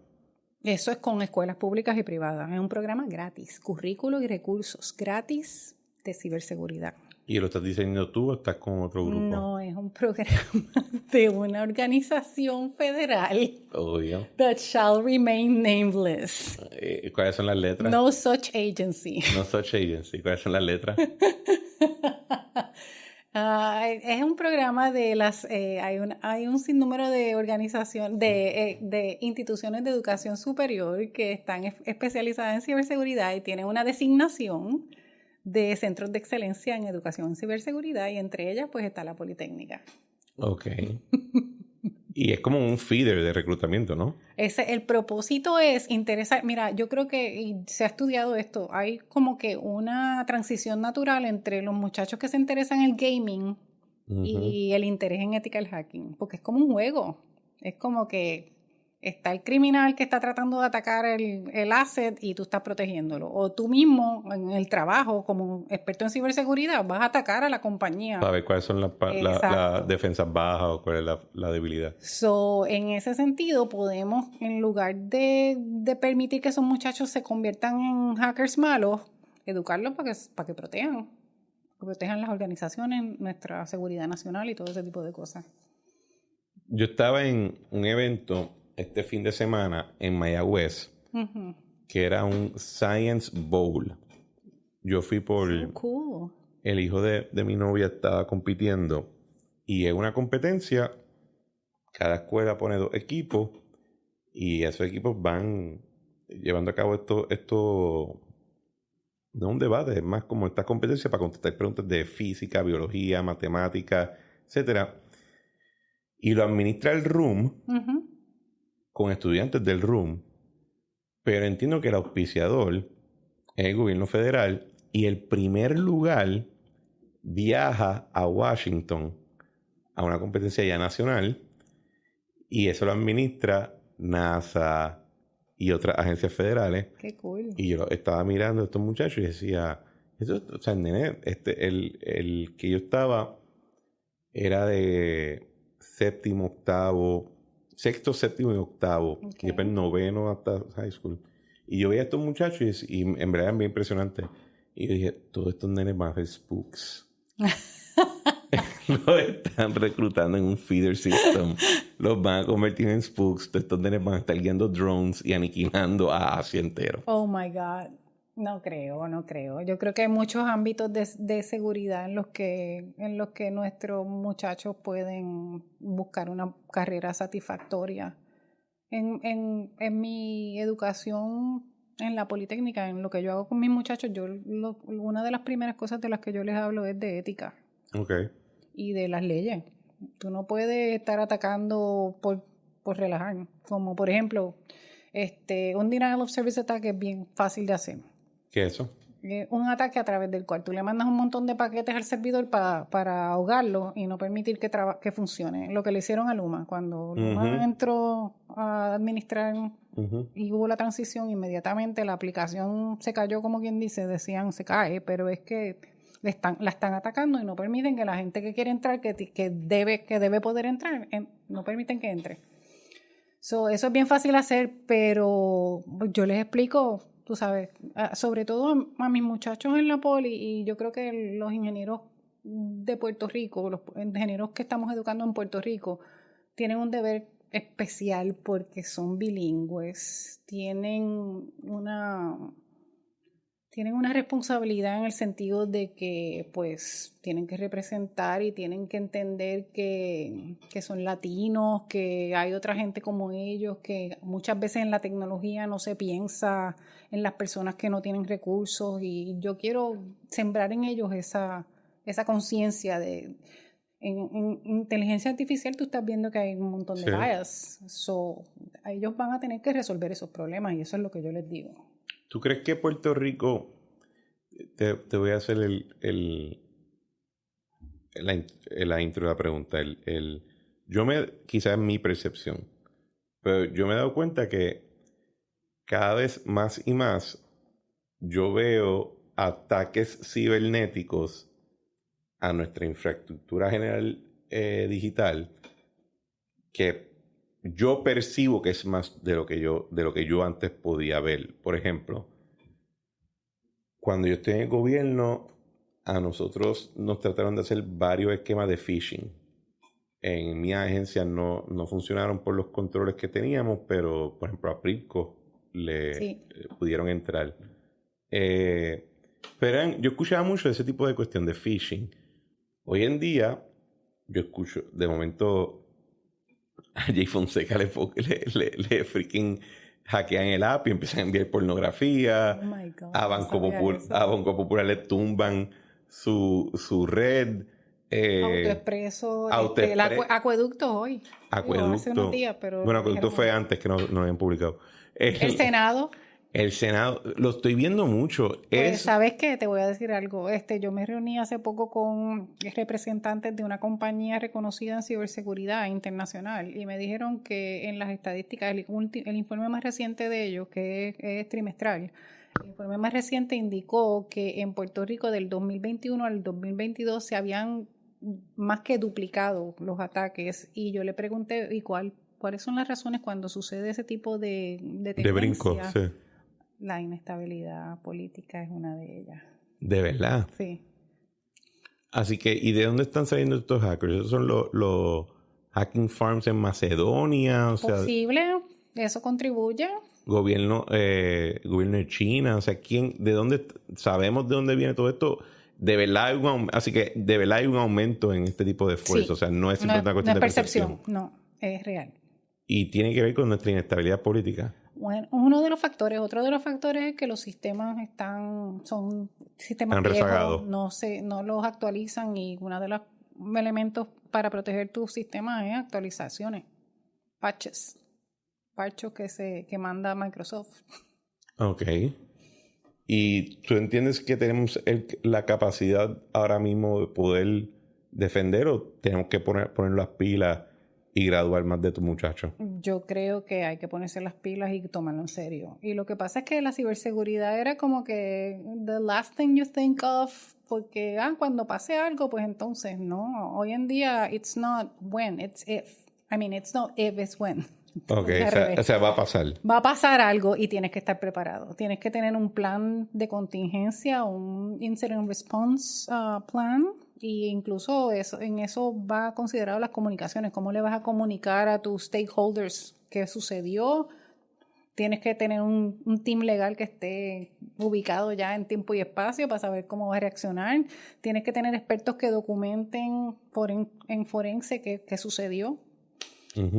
Eso es con escuelas públicas y privadas. Es un programa gratis, currículo y recursos gratis de ciberseguridad. ¿Y lo estás diseñando tú o estás con otro grupo? No, es un programa de una organización federal. Obvio. That shall remain nameless. ¿Cuáles son las letras? No such agency. No such agency. ¿Cuáles son las letras? Es un programa de hay un sinnúmero de organizaciones, de instituciones de educación superior que están especializadas en ciberseguridad y tienen una designación de centros de excelencia en educación en ciberseguridad y entre ellas pues está la Politécnica. Ok. Y es como un feeder de reclutamiento, ¿no? El propósito es interesar, mira, yo creo que se ha estudiado esto, hay como que una transición natural entre los muchachos que se interesan en el gaming y el interés en ethical hacking, porque es como un juego, es como que está el criminal que está tratando de atacar el asset y tú estás protegiéndolo. O tú mismo en el trabajo, como experto en ciberseguridad, vas a atacar a la compañía. Para ver cuáles son las defensas bajas o cuál es la debilidad. En ese sentido, podemos, en lugar de permitir que esos muchachos se conviertan en hackers malos, educarlos para que protejan. protejan las organizaciones, nuestra seguridad nacional y todo ese tipo de cosas. Yo estaba en un evento este fin de semana en Mayagüez, que era un Science Bowl. Yo fui por... So cool. El hijo de mi novia estaba compitiendo y en una competencia cada escuela pone 2 equipos y esos equipos van llevando a cabo esto no un debate, es más como esta competencia para contestar preguntas de física, biología, matemática, etcétera. Y lo administra el RUM con estudiantes del RUM, pero entiendo que el auspiciador es el gobierno federal y el primer lugar viaja a Washington a una competencia ya nacional y eso lo administra NASA y otras agencias federales. Qué cool. Y yo estaba mirando a estos muchachos y decía, o sea, el nene, el que yo estaba era de sexto, séptimo y octavo. Okay. Y después noveno hasta high school. Y yo veía a estos muchachos y en verdad eran bien impresionantes. Y yo dije, todos estos nenes van a ser spooks. Los están reclutando en un feeder system. Los van a convertir en spooks. Estos nenes van a estar guiando drones y aniquilando a Asia entero. Oh my God. No creo. Yo creo que hay muchos ámbitos de seguridad en los que nuestros muchachos pueden buscar una carrera satisfactoria. En mi educación en la Politécnica, en lo que yo hago con mis muchachos, una de las primeras cosas de las que yo les hablo es de ética. Okay. Y de las leyes. Tú no puedes estar atacando por relajar. Como por ejemplo, un denial of service attack es bien fácil de hacer. ¿Qué es eso? Un ataque a través del cual tú le mandas un montón de paquetes al servidor para ahogarlo y no permitir que funcione. Lo que le hicieron a Luma. Cuando Luma entró a administrar y hubo la transición, inmediatamente la aplicación se cayó, como quien dice, decían se cae, pero es que la están atacando y no permiten que la gente que quiere entrar, que debe poder entrar, no permiten que entre. Eso es bien fácil hacer, pero yo les explico, tú sabes, sobre todo a mis muchachos en la poli, y yo creo que los ingenieros de Puerto Rico, los ingenieros que estamos educando en Puerto Rico, tienen un deber especial porque son bilingües, tienen una responsabilidad en el sentido de que pues tienen que representar y tienen que entender que son latinos, que hay otra gente como ellos, que muchas veces en la tecnología no se piensa en las personas que no tienen recursos, y yo quiero sembrar en ellos esa conciencia de... En inteligencia artificial tú estás viendo que hay un montón de bias, ellos van a tener que resolver esos problemas y eso es lo que yo les digo. ¿Tú crees que Puerto Rico, te voy a hacer la intro de la pregunta, quizás es mi percepción, pero yo me he dado cuenta que cada vez más y más yo veo ataques cibernéticos a nuestra infraestructura general digital que yo percibo que es más de lo que yo antes podía ver. Por ejemplo, cuando yo estoy en el gobierno, a nosotros nos trataron de hacer varios esquemas de phishing. En mi agencia no funcionaron por los controles que teníamos, pero por ejemplo a Pripco le pudieron entrar. Pero yo escuchaba mucho de ese tipo de cuestión de phishing. Hoy en día, yo escucho, de momento, a Jay Fonseca le freaking hackean el app y empiezan a enviar pornografía. Oh my God, a Banco Popular le tumban su red. Autoexpreso, el acueducto hoy. Acueducto. Hace unos días, pero... Bueno, acueducto fue antes que no habían publicado. El Senado. El Senado, lo estoy viendo mucho. Pues, ¿sabes qué? Te voy a decir algo. Yo me reuní hace poco con representantes de una compañía reconocida en ciberseguridad internacional y me dijeron que en las estadísticas, el informe más reciente de ellos, que es trimestral, el informe más reciente indicó que en Puerto Rico del 2021 al 2022 se habían más que duplicado los ataques, y yo le pregunté, ¿y cuáles son las razones cuando sucede ese tipo de tendencia? De brinco, sí. La inestabilidad política es una de ellas. ¿De verdad? Sí. Así que, ¿y de dónde están saliendo estos hackers? ¿Esos son los hacking farms en Macedonia? O sea, Posible, eso contribuye. gobierno de China, o sea, ¿de dónde sabemos de dónde viene todo esto? De verdad hay así que de verdad hay un aumento en este tipo de esfuerzo, Sí. o sea, no es simplemente una cuestión no es de percepción. no, es real. Y tiene que ver con nuestra inestabilidad política. Bueno, otro de los factores es que los sistemas son sistemas Están viejos, rezagados. no los actualizan y uno de los elementos para proteger tu sistema es actualizaciones, parches que manda Microsoft. Ok. ¿Y tú entiendes que tenemos la capacidad ahora mismo de poder defender o tenemos que poner las pilas y graduar más de tu muchacho? Yo creo que hay que ponerse las pilas y tomarlo en serio. Y lo que pasa es que la ciberseguridad era como que the last thing you think of, porque cuando pase algo, pues entonces no. Hoy en día it's not when, it's if. I mean, it's not if, it's when. Ok, o sea, va a pasar. Va a pasar algo y tienes que estar preparado. Tienes que tener un plan de contingencia, un incident response plan, y incluso en eso va considerado las comunicaciones. ¿Cómo le vas a comunicar a tus stakeholders qué sucedió? Tienes que tener un team legal que esté ubicado ya en tiempo y espacio para saber cómo va a reaccionar. Tienes que tener expertos que documenten en forense qué sucedió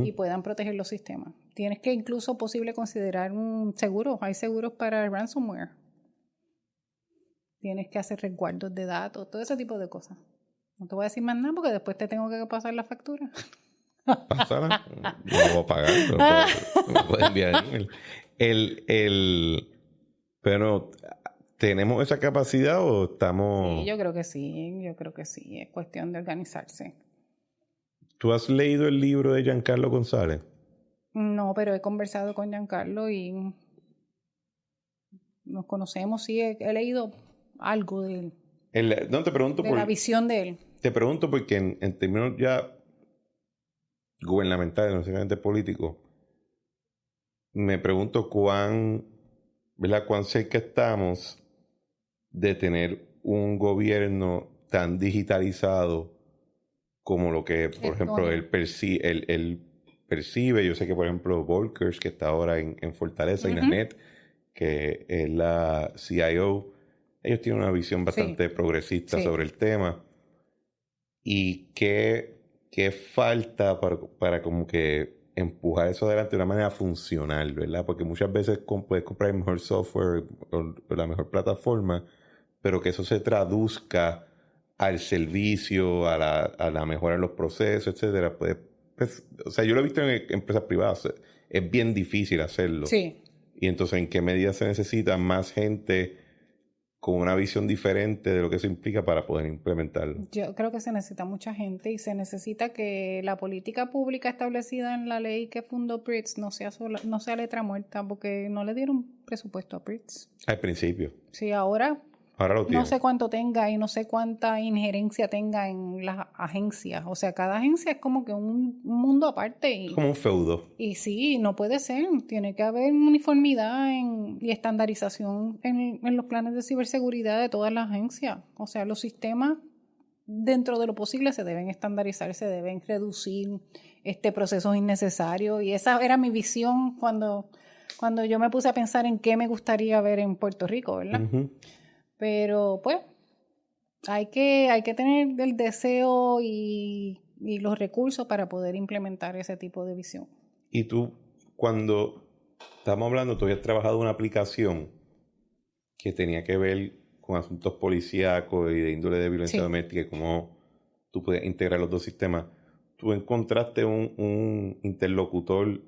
y puedan proteger los sistemas. Tienes que incluso posible considerar un seguro. Hay seguros para ransomware. Tienes que hacer resguardos de datos, todo ese tipo de cosas. No te voy a decir más nada porque después te tengo que pasar la factura. Pásala. Yo no voy a pagar, pero me puedes enviar el email. Pero, ¿tenemos esa capacidad o estamos...? Sí, yo creo que sí. Es cuestión de organizarse. ¿Tú has leído el libro de Giancarlo González? No, pero he conversado con Giancarlo y nos conocemos. Sí, he leído algo de él. No, te pregunto de la visión de él. Te pregunto porque en términos ya gubernamentales, no necesariamente políticos, me pregunto cuán cerca estamos de tener un gobierno tan digitalizado como lo que, por ejemplo, él percibe. Yo sé que, por ejemplo, Volkers, que está ahora en Fortaleza, y Nanette, que es la CIO, ellos tienen una visión bastante progresista sobre el tema. ¿Y qué falta para como que empujar eso adelante de una manera funcional, ¿verdad? Porque muchas veces puedes comprar el mejor software o la mejor plataforma, pero que eso se traduzca al servicio, a la mejora en los procesos, etcétera. Pues, o sea, yo lo he visto en empresas privadas. Es bien difícil hacerlo. Sí. Y entonces, ¿en qué medida se necesita más gente con una visión diferente de lo que eso implica para poder implementarlo? Yo creo que se necesita mucha gente y se necesita que la política pública establecida en la ley que fundó PRITS no sea letra muerta, porque no le dieron presupuesto a PRITS. Al principio. Sí, ahora lo tiene. No sé cuánto tenga y no sé cuánta injerencia tenga en las agencias. O sea, cada agencia es como que un mundo aparte. Como un feudo. Y sí, no puede ser. Tiene que haber uniformidad y estandarización en los planes de ciberseguridad de todas las agencias. O sea, los sistemas, dentro de lo posible, se deben estandarizar, se deben reducir procesos innecesarios. Y esa era mi visión cuando yo me puse a pensar en qué me gustaría ver en Puerto Rico, ¿verdad? Uh-huh. Pero pues hay que tener el deseo y los recursos para poder implementar ese tipo de visión. Y tú, cuando estamos hablando, tú habías trabajado en una aplicación que tenía que ver con asuntos policíacos y de índole de violencia doméstica y cómo tú puedes integrar los dos sistemas. ¿Tú encontraste un interlocutor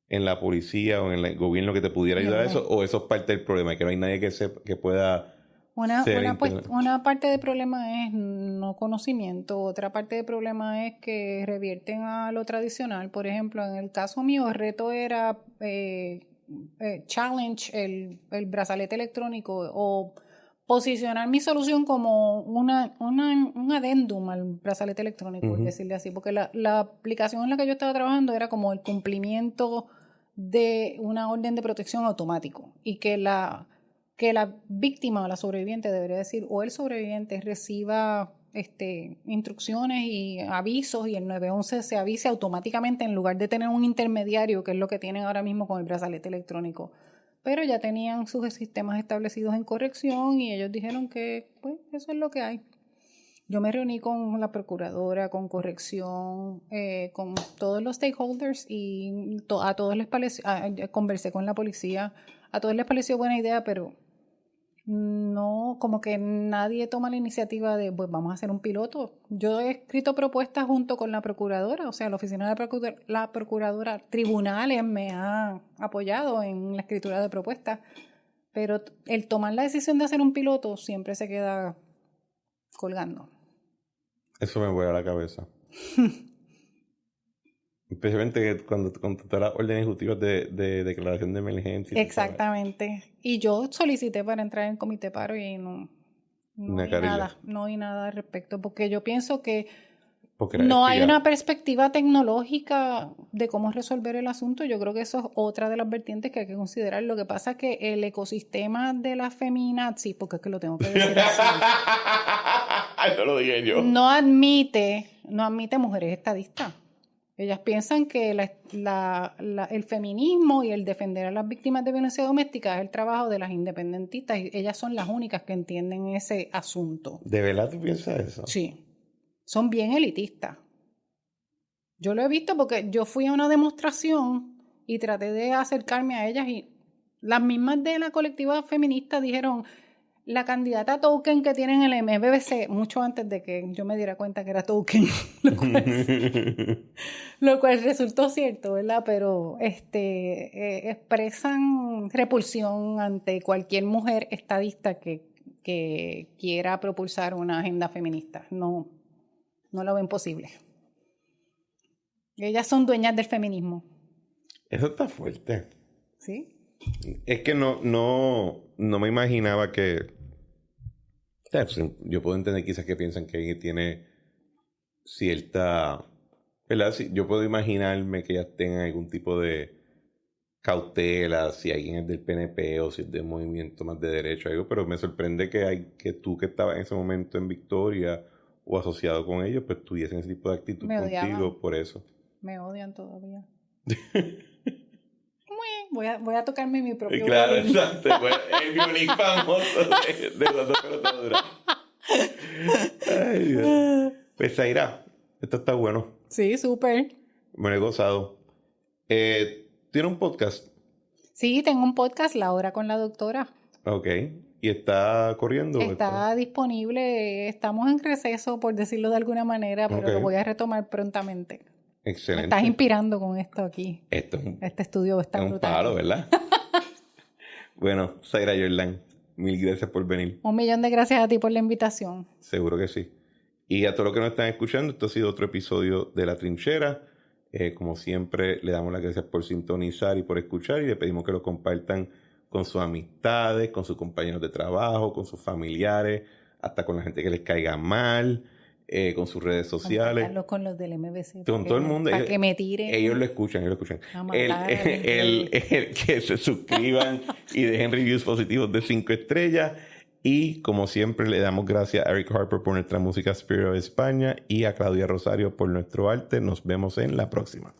en la policía o en el gobierno que te pudiera ayudar a eso? ¿O eso es parte del problema? Que no hay nadie que pueda... Una parte del problema es no conocimiento, otra parte del problema es que revierten a lo tradicional. Por ejemplo, en el caso mío, el reto era challenge el brazalete electrónico o posicionar mi solución como un adendum al brazalete electrónico, por decirle así, porque la aplicación en la que yo estaba trabajando era como el cumplimiento de una orden de protección automático y que la víctima o la sobreviviente, debería decir, o el sobreviviente reciba instrucciones y avisos y el 911 se avise automáticamente en lugar de tener un intermediario, que es lo que tienen ahora mismo con el brazalete electrónico. Pero ya tenían sus sistemas establecidos en corrección y ellos dijeron que pues eso es lo que hay. Yo me reuní con la procuradora, con corrección, con todos los stakeholders y a todos les pareció, conversé con la policía, a todos les pareció buena idea, pero no, como que nadie toma la iniciativa de, pues vamos a hacer un piloto. Yo he escrito propuestas junto con la procuradora, o sea, la oficina de la procuradora, tribunales me ha apoyado en la escritura de propuestas, pero el tomar la decisión de hacer un piloto siempre se queda colgando. Eso me vuela la cabeza. Especialmente cuando te das órdenes ejecutivas de declaración de emergencia. Exactamente. Y yo solicité para entrar en comité paro y no oí nada al respecto, porque yo pienso que no hay una perspectiva tecnológica de cómo resolver el asunto. Yo creo que eso es otra de las vertientes que hay que considerar. Lo que pasa es que el ecosistema de las feminazis, porque es que lo tengo que decir así, eso lo dije yo. no admite mujeres estadistas. Ellas piensan que el feminismo y el defender a las víctimas de violencia doméstica es el trabajo de las independentistas y ellas son las únicas que entienden ese asunto. ¿De verdad tú piensas eso? Sí. Son bien elitistas. Yo lo he visto porque yo fui a una demostración y traté de acercarme a ellas y las mismas de la colectiva feminista dijeron, la candidata token que tienen en el MBBC, mucho antes de que yo me diera cuenta que era token, lo cual resultó cierto, ¿verdad? Pero expresan repulsión ante cualquier mujer estadista que quiera propulsar una agenda feminista. No lo ven posible. Ellas son dueñas del feminismo. Eso está fuerte. ¿Sí? Es que no me imaginaba que... O sea, yo puedo entender quizás que piensan que alguien tiene cierta... ¿Verdad? Sí, yo puedo imaginarme que ellas tengan algún tipo de cautela, si alguien es del PNP o si es del movimiento más de derecho, algo, pero me sorprende que tú que estabas en ese momento en Victoria o asociado con ellos, pues tuviesen ese tipo de actitud contigo por eso. Me odian todavía. Voy a tocarme mi propio claro, violín. Exacto. El violín famoso de los dos pelotaduras. Ay, Dios. Pues Zaira, esto está bueno. Sí, súper. Me lo he gozado. ¿Tiene un podcast? Sí, tengo un podcast, La Hora con la Doctora. Ok. ¿Y está corriendo? Está disponible. Estamos en receso, por decirlo de alguna manera, pero lo voy a retomar prontamente. Excelente. Me estás inspirando con esto aquí. Este estudio está brutal. Es un palo, ¿verdad? Bueno, Zaira Jordan, mil gracias por venir. 1,000,000 de gracias a ti por la invitación. Seguro que sí. Y a todos los que nos están escuchando, esto ha sido otro episodio de La Trinchera. Como siempre, le damos las gracias por sintonizar y por escuchar y le pedimos que lo compartan con sus amistades, con sus compañeros de trabajo, con sus familiares, hasta con la gente que les caiga mal. Con sus redes sociales. Con los del MBC. Con todo el mundo. Para que me tiren. Ellos lo escuchan. El que se suscriban y dejen reviews positivos de 5 estrellas. Y como siempre le damos gracias a Eric Harper por nuestra música Spirit of España y a Claudia Rosario por nuestro arte. Nos vemos en la próxima.